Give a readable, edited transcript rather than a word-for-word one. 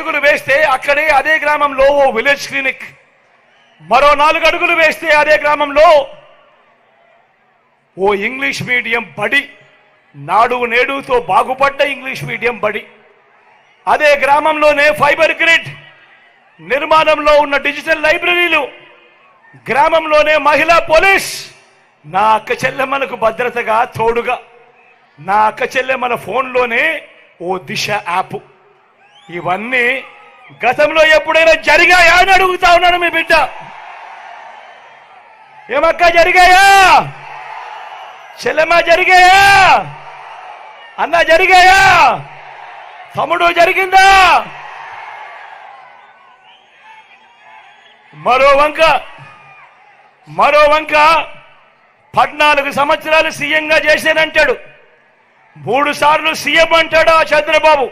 అడుగులు వేస్తే అక్కడే అదే గ్రామంలో ఓ విలేజ్ క్లినిక్, మరో 4 అడుగులు వేస్తే అదే గ్రామంలో ఓ ఇంగ్లీష్ మీడియం బడి, నాడు నేడుతో బాగుపడ్డ ఇంగ్లీష్ మీడియం బడి, అదే గ్రామంలోనే ఫైబర్ గ్రిడ్ నిర్మాణంలో ఉన్న డిజిటల్ లైబ్రరీలు, గ్రామంలోనే మహిళా పోలీస్, నా అక్క చెల్లెమ్మలకు భద్రతగా తోడుగా, నా అక్క చెల్లెమ్మల ఫోన్లోనే ఓ దిశ యాప్. ఇవన్నీ గతంలో ఎప్పుడైనా జరిగాయా అని అడుగుతా ఉన్నాను మీ బిడ్డ. ఏమక్క జరిగాయా? చెల్లెమ్మ జరిగాయా? అన్న జరిగాయా? తమ్ముడు జరిగిందా? మరో వంక 14 సంవత్సరాలు సీఎంగా చేశానంటాడు, 3 సార్లు సీఎం అంటాడు ఆ చంద్రబాబు.